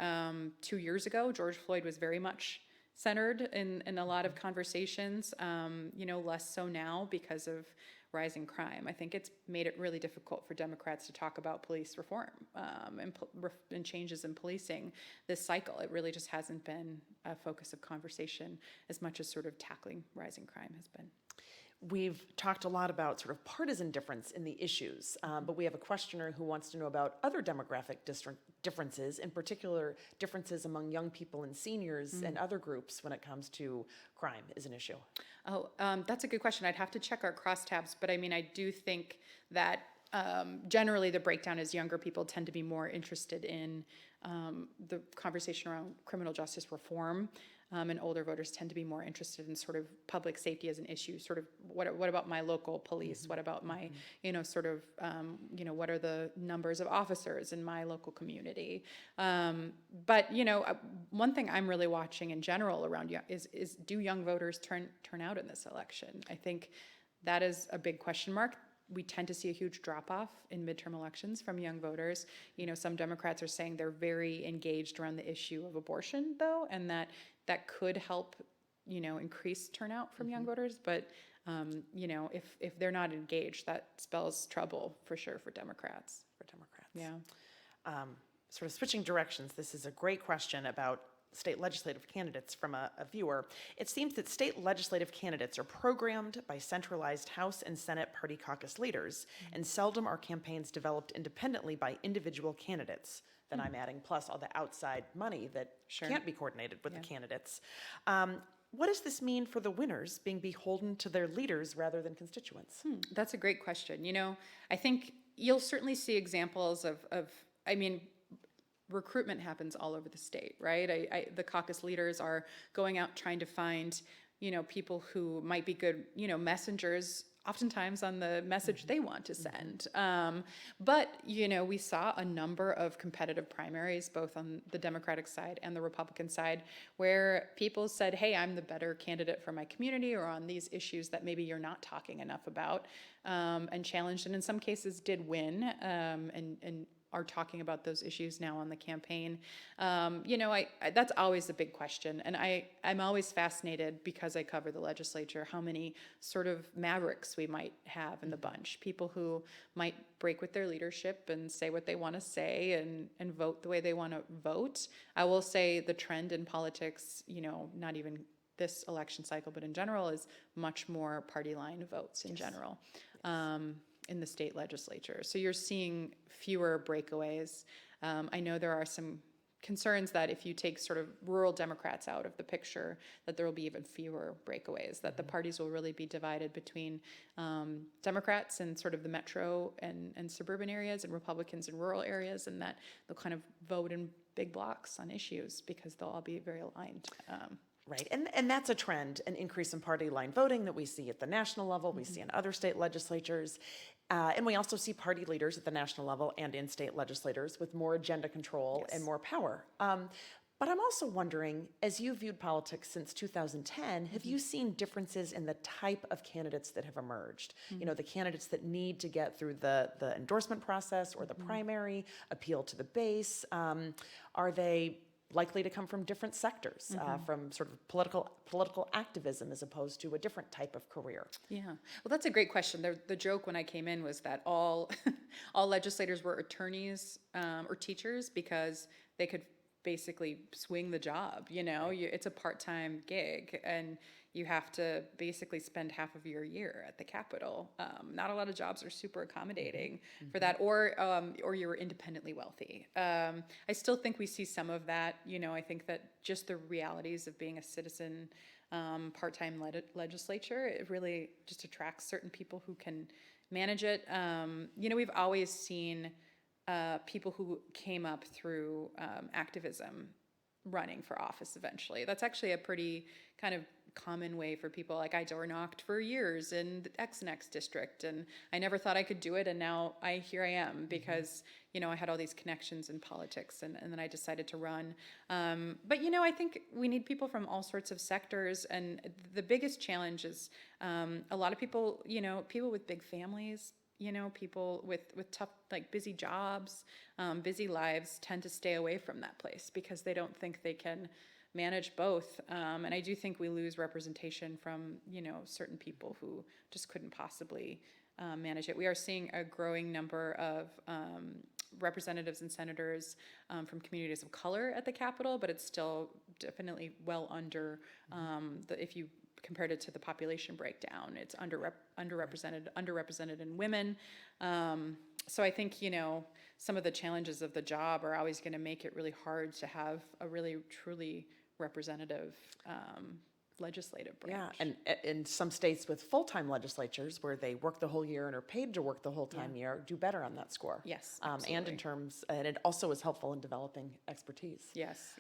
2 years ago, George Floyd was very much centered in a lot of conversations, less so now because of rising crime. I think it's made it really difficult for Democrats to talk about police reform and changes in policing this cycle. It really just hasn't been a focus of conversation as much as sort of tackling rising crime has been. We've talked a lot about sort of partisan difference in the issues, but we have a questioner who wants to know about other demographic differences, in particular differences among young people and seniors and other groups when it comes to crime is an issue. Oh, that's a good question. I'd have to check our crosstabs, but I mean, I do think that generally the breakdown is younger people tend to be more interested in the conversation around criminal justice reform. And older voters tend to be more interested in sort of public safety as an issue, sort of what about my local police? What about my, what are the numbers of officers in my local community? But, one thing I'm really watching in general around is do young voters turn out in this election? I think that is a big question mark. We tend to see a huge drop-off in midterm elections from young voters. Some Democrats are saying they're very engaged around the issue of abortion, though, and that could help, increase turnout from young voters. But, if they're not engaged, that spells trouble for sure for Democrats. Yeah. Sort of switching directions, this is a great question about state legislative candidates from a viewer. It seems that state legislative candidates are programmed by centralized House and Senate party caucus leaders, and seldom are campaigns developed independently by individual candidates. Then I'm adding plus all the outside money that can't be coordinated with the candidates. What does this mean for the winners being beholden to their leaders rather than constituents? That's a great question. I think you'll certainly see examples of recruitment happens all over the state, right? The caucus leaders are going out trying to find, people who might be good, messengers oftentimes on the message they want to send. But, we saw a number of competitive primaries, both on the Democratic side and the Republican side, where people said, hey, I'm the better candidate for my community, or on these issues that maybe you're not talking enough about, and challenged, and in some cases did win, and are talking about those issues now on the campaign. That's always a big question. And I'm always fascinated, because I cover the legislature, how many sort of mavericks we might have in the bunch. People who might break with their leadership and say what they want to say, and vote the way they want to vote. I will say the trend in politics, not even this election cycle, but in general, is much more party line votes in general. In the state legislature. So you're seeing fewer breakaways. I know there are some concerns that if you take sort of rural Democrats out of the picture, that there will be even fewer breakaways, that the parties will really be divided between Democrats in sort of the metro and suburban areas, and Republicans in rural areas, and that they'll kind of vote in big blocks on issues because they'll all be very aligned. Right, and that's a trend, an increase in party line voting that we see at the national level, we see in other state legislatures, and we also see party leaders at the national level and in state legislators with more agenda control and more power. But I'm also wondering, as you've viewed politics since 2010, have you seen differences in the type of candidates that have emerged? The candidates that need to get through the endorsement process or the primary, appeal to the base, are they likely to come from different sectors, from sort of political activism as opposed to a different type of career? Yeah, well, that's a great question. The joke when I came in was that all legislators were attorneys or teachers, because they could basically swing the job. It's a part-time gig, and you have to basically spend half of your year at the Capitol. Not a lot of jobs are super accommodating for that, or you're independently wealthy. I still think we see some of that. I think that just the realities of being a citizen part-time legislature, it really just attracts certain people who can manage it. We've always seen people who came up through activism running for office eventually. That's actually a pretty kind of common way for people. Like, I door knocked for years in the X and X district, and I never thought I could do it, and now here I am, because I had all these connections in politics, and then I decided to run. But I think we need people from all sorts of sectors, and the biggest challenge is a lot of people, people with big families, people with tough, like busy jobs, busy lives, tend to stay away from that place because they don't think they can manage both. And I do think we lose representation from, certain people who just couldn't possibly manage it. We are seeing a growing number of representatives and senators from communities of color at the Capitol, but it's still definitely well under if you compared it to the population breakdown, it's underrepresented in women. So I think, some of the challenges of the job are always going to make it really hard to have a really, truly representative legislative branch. Yeah, and in some states with full-time legislatures where they work the whole year and are paid to work the whole time year, do better on that score. Yes, and and it also is helpful in developing expertise. Yes.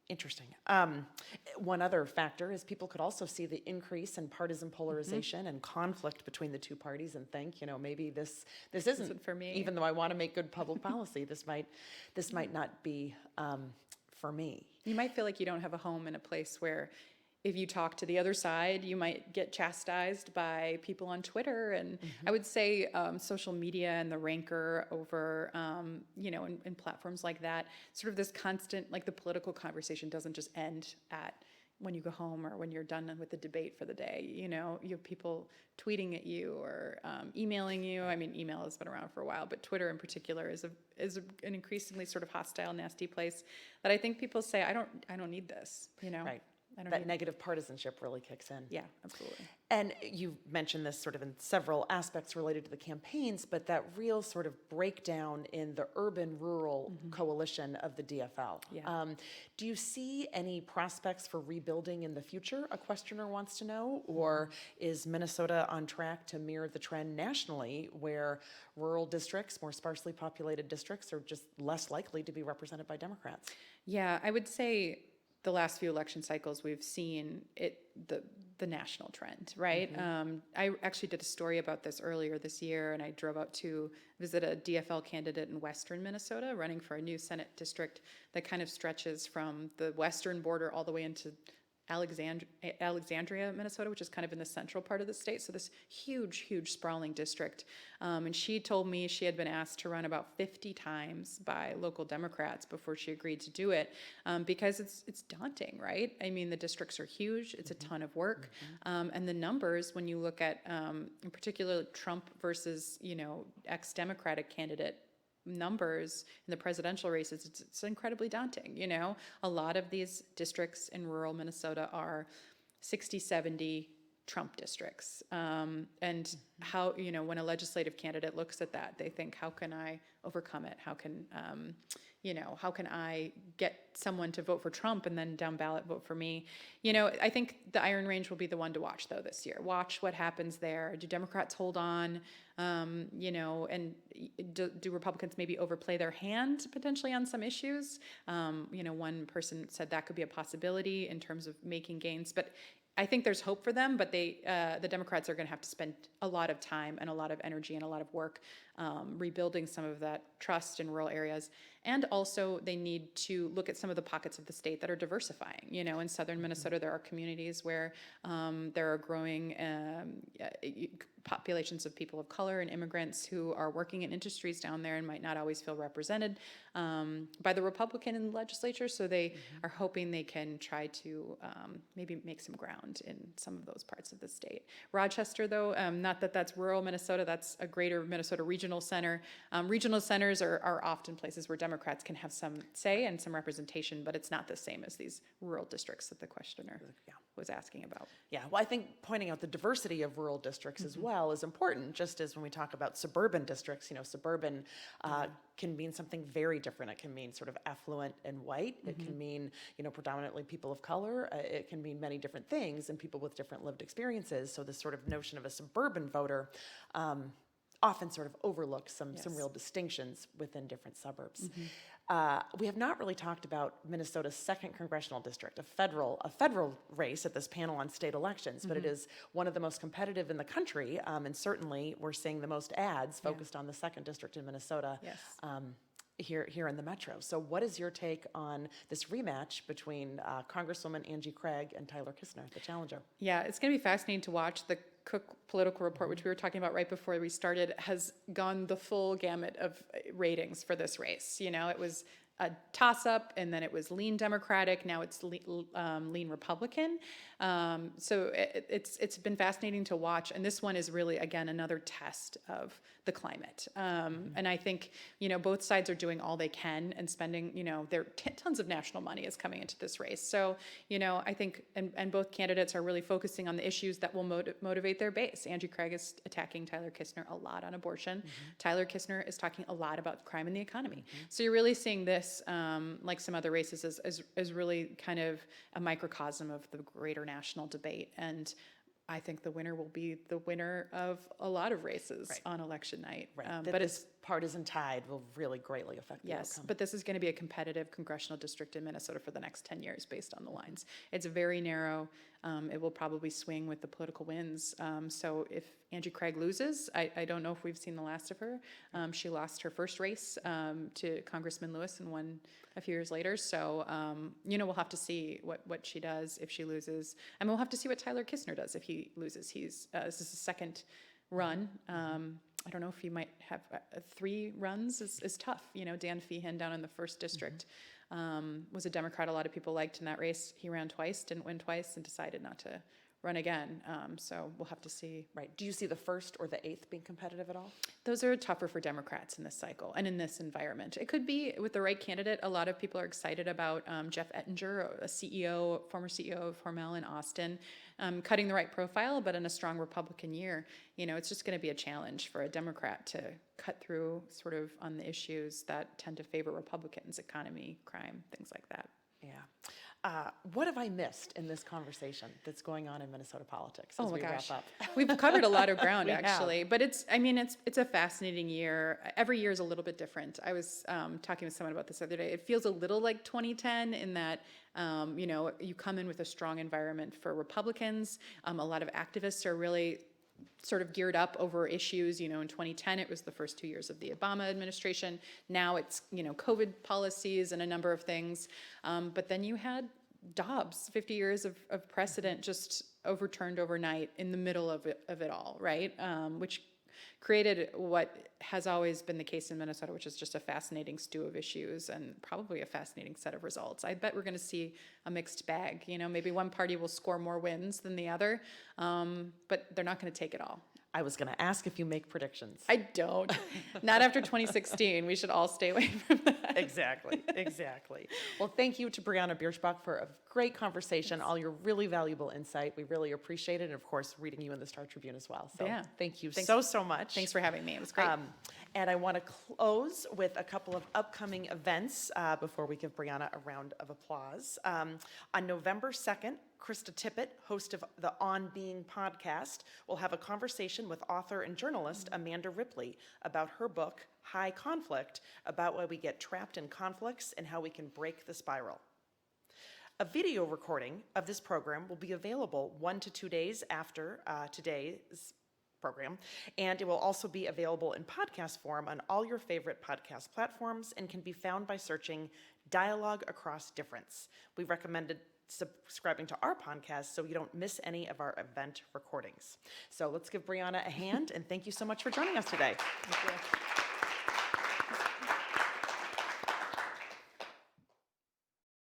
Interesting. One other factor is people could also see the increase in partisan polarization and conflict between the two parties and think, maybe this isn't for me. Even though I want to make good public policy, this might not be for me. You might feel like you don't have a home in a place where, if you talk to the other side, you might get chastised by people on Twitter. And I would say social media and the rancor over, in platforms like that, sort of this constant, like the political conversation doesn't just end at when you go home or when you're done with the debate for the day. You have people tweeting at you or emailing you. I mean, email has been around for a while, but Twitter in particular is an increasingly sort of hostile, nasty place that I think people say, I don't need this, Right. That negative partisanship really kicks in. Yeah, absolutely. And you mentioned this sort of in several aspects related to the campaigns, but that real sort of breakdown in the urban-rural coalition of the DFL. Yeah. Do you see any prospects for rebuilding in the future, a questioner wants to know? Or is Minnesota on track to mirror the trend nationally where rural districts, more sparsely populated districts, are just less likely to be represented by Democrats? Yeah, I would say the last few election cycles, we've seen the national trend, right? I actually did a story about this earlier this year, and I drove out to visit a DFL candidate in western Minnesota running for a new Senate district that kind of stretches from the western border all the way into Alexandria, Minnesota, which is kind of in the central part of the state. So this huge, sprawling district. And she told me she had been asked to run about 50 times by local Democrats before she agreed to do it, because it's daunting, right? I mean, the districts are huge. It's a ton of work. And the numbers, when you look at, in particular, Trump versus, ex-Democratic candidate numbers in the presidential races, it's incredibly daunting. A lot of these districts in rural Minnesota are 60, 70 Trump districts. And how, when a legislative candidate looks at that, they think, how can I overcome it? How can I get someone to vote for Trump and then down ballot vote for me? I think the Iron Range will be the one to watch, though, this year. Watch what happens there. Do Democrats hold on? And do Republicans maybe overplay their hand potentially on some issues? One person said that could be a possibility in terms of making gains, but I think there's hope for them, but the Democrats are going to have to spend a lot of time and a lot of energy and a lot of work rebuilding some of that trust in rural areas. And also they need to look at some of the pockets of the state that are diversifying. In southern Minnesota, there are communities where there are growing populations of people of color and immigrants who are working in industries down there and might not always feel represented by the Republican legislature. So they are hoping they can try to maybe make some ground in some of those parts of the state. Rochester, though, not that that's rural Minnesota, that's a greater Minnesota regional center. Regional centers are often places where Democrats can have some say and some representation, but it's not the same as these rural districts that the questioner was asking about. Yeah, well, I think pointing out the diversity of rural districts as well is important, just as when we talk about suburban districts, suburban can mean something very different. It can mean sort of affluent and white. It can mean, predominantly people of color. It can mean many different things and people with different lived experiences. So this sort of notion of a suburban voter often sort of overlooks some real distinctions within different suburbs. We have not really talked about Minnesota's 2nd congressional district, a federal race at this panel on state elections, but it is one of the most competitive in the country, and certainly we're seeing the most ads focused on the 2nd district in Minnesota. Here in the metro. So what is your take on this rematch between Congresswoman Angie Craig and Tyler Kistner, the challenger? Yeah, it's going to be fascinating to watch. The Cook Political Report, which we were talking about right before we started, has gone the full gamut of ratings for this race. It was a toss-up, and then it was lean Democratic. Now it's lean Republican. So it's been fascinating to watch. And this one is really, again, another test of the climate. And I think, both sides are doing all they can and spending, tons of national money is coming into this race. So, I think, and both candidates are really focusing on the issues that will motivate their base. Angie Craig is attacking Tyler Kistner a lot on abortion. Tyler Kistner is talking a lot about crime in the economy. So you're really seeing this, like some other races, as really kind of a microcosm of the greater national debate. And I think the winner will be the winner of a lot of races on election night. But this partisan tide will really greatly affect the outcome. But this is going to be a competitive congressional district in Minnesota for the next 10 years based on the lines. It's very narrow. It will probably swing with the political winds. So if Angie Craig loses, I don't know if we've seen the last of her. She lost her first race to Congressman Lewis and won a few years later. So, we'll have to see what she does if she loses. And we'll have to see what Tyler Kistner does if he loses. This is his second run. I don't know if he might have 3 runs is tough. Dan Feehan down in the 1st district was a Democrat a lot of people liked in that race. He ran twice, didn't win twice, and decided not to run again. So we'll have to see. Right. Do you see the 1st or the 8th being competitive at all? Those are tougher for Democrats in this cycle and in this environment. It could be with the right candidate. A lot of people are excited about Jeff Ettinger, former CEO of Hormel in Austin, cutting the right profile, but in a strong Republican year. It's just going to be a challenge for a Democrat to cut through sort of on the issues that tend to favor Republicans, economy, crime, things like that. Yeah. What have I missed in this conversation that's going on in Minnesota politics as we wrap up? We've covered a lot of ground We have. actually, but it's a fascinating year. Every year is a little bit different. I was talking with someone about this the other day. It feels a little like 2010 in that, you come in with a strong environment for Republicans. A lot of activists are really sort of geared up over issues. In 2010, it was the first 2 years of the Obama administration. Now it's, COVID policies and a number of things. But then you had Dobbs, 50 years of precedent just overturned overnight in the middle of it all, right? Which created what has always been the case in Minnesota, which is just a fascinating stew of issues and probably a fascinating set of results. I bet we're going to see a mixed bag. Maybe one party will score more wins than the other, but they're not going to take it all. I was going to ask if you make predictions. I don't. Not after 2016. We should all stay away from that. Exactly. Well, thank you to Briana Bierschbach for a great conversation, all your really valuable insight. We really appreciate it, and of course, reading you in the Star Tribune as well. So Yeah. thank you Thanks. so much. Thanks for having me. It was great. And I want to close with a couple of upcoming events before we give Briana a round of applause. On November 2nd, Krista Tippett, host of the On Being podcast, will have a conversation with author and journalist Amanda Ripley about her book, High Conflict, about why we get trapped in conflicts and how we can break the spiral. A video recording of this program will be available 1 to 2 days after today's program, and it will also be available in podcast form on all your favorite podcast platforms and can be found by searching Dialogue Across Difference. We recommended subscribing to our podcast so you don't miss any of our event recordings. So let's give Briana a hand, and thank you so much for joining us today. Thank you.